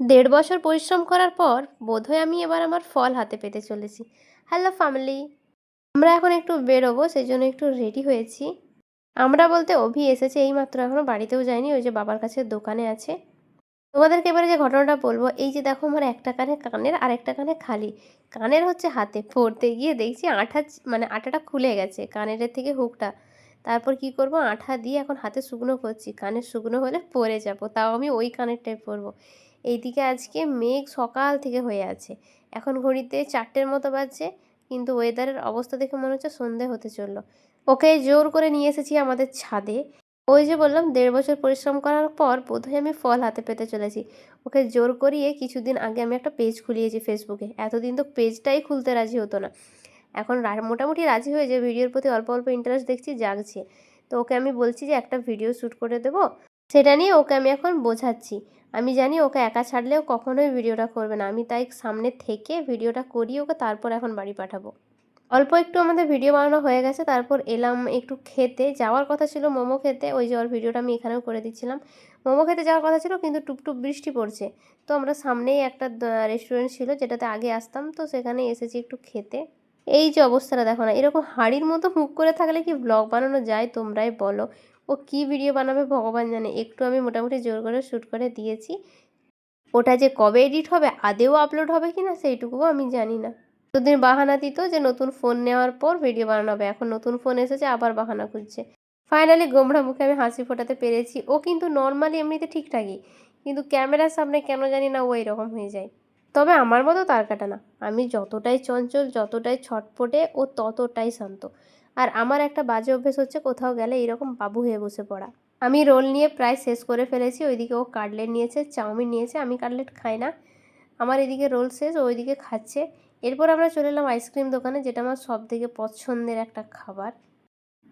দেড় বছর পরিশ্রম করার পর বোধহয় আমি এবার আমার ফল হাতে পেতে চলেছি। হ্যালো ফ্যামিলি, আমরা এখন একটু বেরোবো, সেই জন্য একটু রেডি হয়েছি। আমরা বলতে অভি এসেছে এইমাত্র, এখনো বাড়িতেও যায়নি, ওই যে বাবার কাছে দোকানে আছে। তোমাদেরকে এবারে যে ঘটনাটা বলবো, এই যে দেখো আমার একটা কানে কানের আর একটা কানে খালি। কানের হচ্ছে হাতে পরতে গিয়ে দেখছি আঠা মানে আঠাটা খুলে গেছে কানের থেকে হুকটা। তারপর কি করব, আঠা দিয়ে এখন হাতে শুকনো করছি, কানের শুকনো হলে পরে যাব, তাও আমি ওই কানেরটাই পরবো। এইদিকে আজকে মেঘ সকাল থেকে হয়ে আছে, এখন ঘড়িতে 4টের মতো বাজছে, কিন্তু ওয়েদারের অবস্থা দেখে মনে হচ্ছে সন্ধে হতে চললো। ওকে জোর করে নিয়ে এসেছি আমাদের ছাদে। ওই যে বললাম দেড় বছর পরিশ্রম করার পর বোধহয় আমি ফল হাতে পেতে চলেছি। ওকে জোর করিয়ে কিছুদিন আগে আমি একটা পেজ খুলিয়েছি ফেসবুকে, এতদিন তো পেজটাই খুলতে রাজি হতো না। এখন মোটামুটি রাজি হয়ে যে ভিডিওর প্রতি অল্প অল্প ইন্টারেস্ট দেখছি জাগছে। তো ওকে আমি বলছি যে একটা ভিডিও শ্যুট করে দেবো, সেটা নিয়ে ওকে আমি এখন বোঝাচ্ছি। আমি জানি ওকে একা ছাড়লেও কখনোই ভিডিওটা করবে না, আমি তাই সামনে থেকে ভিডিওটা করিয়ে ওকে তারপর এখন বাড়ি পাঠাবো। অল্প একটু আমাদের ভিডিও বানানো হয়ে গেছে, তারপর এলাম একটু খেতে। যাওয়ার কথা ছিল মোমো খেতে, ওই যে ওর ভিডিওটা আমি এখানেও করে দিচ্ছিলাম। মোমো খেতে যাওয়ার কথা ছিল, কিন্তু টুপটুপ বৃষ্টি পড়ছে। তো আমরা সামনেই একটা রেস্টুরেন্ট ছিল যেটাতে আগে আসতাম, তো সেখানে এসেছি একটু খেতে। এই যে অবস্থাটা দেখো না, এরকম হাঁড়ির মতো মুখ করে থাকলে কি ব্লগ বানানো যায় তোমরাই বলো। ও কি ভিডিও বানাবে ভগবান জানে। একটু আমি মোটামুটি জোর করে শ্যুট করে দিয়েছি, ওটা যে কবে এডিট হবে, আদেও আপলোড হবে কি না সেইটুকুও আমি জানি না। এতদিন বাহানা দিত যে নতুন ফোন নেওয়ার পর ভিডিও বানানো হবে, এখন নতুন ফোন এসেছে আবার বাহানা খুঁজছে। ফাইনালি গোমড়া মুখে আমি হাসি ফোটাতে পেরেছি। ও কিন্তু নর্মালি এমনিতে ঠিকঠাকই, কিন্তু ক্যামেরার সামনে কেন জানি না ও এরকম হয়ে যায়। তবে আমার মতো তার কাটা না, আমি যতটাই চঞ্চল, যতটাই ছটফটে, ও ততটাই শান্ত। আর আমার একটা বাজে অভ্যেস হচ্ছে কোথাও গেলে এরকম বাবু হয়ে বসে পড়া। আমি রোল নিয়ে প্রায় শেষ করে ফেলেছি, ওইদিকে ও কাটলেট নিয়েছে, চাউমিন নিয়েছে, আমি কাটলেট খাই না। আমার এদিকে রোল শেষ, ও ওইদিকে খাচ্ছে। এরপর আমরা চলে এলাম আইসক্রিম দোকানে, যেটা আমার সব থেকে পছন্দের একটা খাবার।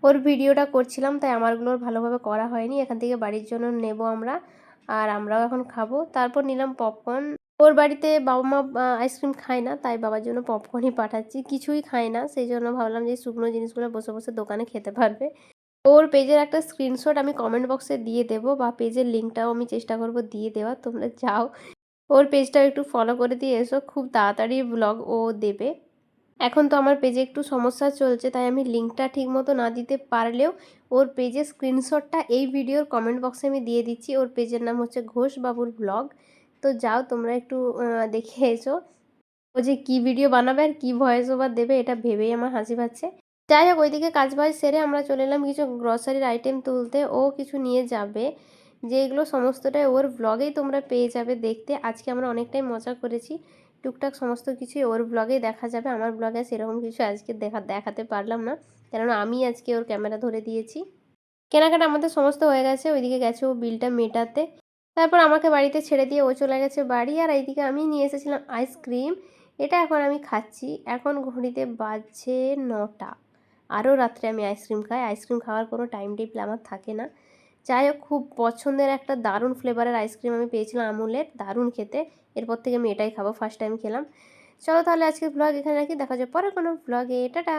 ওর ভিডিওটা করছিলাম তাই আমারগুলোর ভালোভাবে করা হয়নি, এখান থেকে বাড়ির জন্য নেব আমরা, আর আমরাও এখন খাবো। তারপর নিলাম পপকর্ন। ওর বাড়িতে বাবা মা আইসক্রিম খায় না, তাই বাবার জন্য পপকর্নই পাঠাচ্ছি। কিছুই খায় না, সেই জন্য ভাবলাম যে শুকনো জিনিসগুলো বসে বসে দোকানে খেতে পারবে। ওর পেজের একটা স্ক্রিনশট আমি কমেন্ট বক্সে দিয়ে দেবো, বা পেজের লিঙ্কটাও আমি চেষ্টা করব দিয়ে দেওয়ার, তোমরা যাও ওর পেজটাও একটু ফলো করে দিয়ে এসো, খুব তাড়াতাড়ি ব্লগ ও দেবে। এখন তো আমার পেজে একটু সমস্যা চলছে, তাই আমি লিঙ্কটা ঠিকমতো না দিতে পারলেও ওর পেজের স্ক্রিনশটটা এই ভিডিওর কমেন্ট বক্সে আমি দিয়ে দিচ্ছি। ওর পেজের নাম হচ্ছে ঘোষ বাবুর ব্লগ। তো যাও তোমরা একটু দেখে এসো। ও যে কী ভিডিও বানাবে আর কী ভয়েস ওভার দেবে, এটা ভেবেই আমার হাসি পাচ্ছে। যাই হোক, ওইদিকে কাজবাজ সেরে আমরা চলে এলাম কিছু গ্রসারির আইটেম তুলতে। ও কিছু নিয়ে যাবে, যেগুলো সমস্তটাই ওর ব্লগেই তোমরা পেয়ে যাবে দেখতে। আজকে আমরা অনেকটাই মজা করেছি, টুকটাক সমস্ত কিছুই ওর ব্লগেই দেখা যাবে। আমার ব্লগে সেরকম কিছু আজকে দেখাতে পারলাম না, কেননা আমি আজকে ওর ক্যামেরা ধরে দিয়েছি। কেনাকাটা আমাদের সমস্ত হয়ে গেছে, ওইদিকে গেছে ও বিলটা মেটাতে। তারপর আমাকে বাড়িতে ছেড়ে দিয়ে ও চলে গেছে বাড়ি, আর এইদিকে আমি নিয়ে এসেছিলাম আইসক্রিম। এটা এখন আমি খাচ্ছি, এখন ঘড়িতে বাজছে 9টা। আরও রাত্রে আমি আইসক্রিম খাই, আইসক্রিম খাওয়ার কোনো টাইম টেবিল আমার থাকে না। যাই হোক, খুব পছন্দের একটা দারুণ ফ্লেভারের আইসক্রিম আমি পেয়েছিলাম আমুলের, দারুণ খেতে। এরপর থেকে আমি এটাই খাবো, ফার্স্ট টাইম খেলাম। চলো তাহলে আজকের ব্লগ এখানে রাখি, দেখা যায় পরে কোনো ব্লগে, টাটা।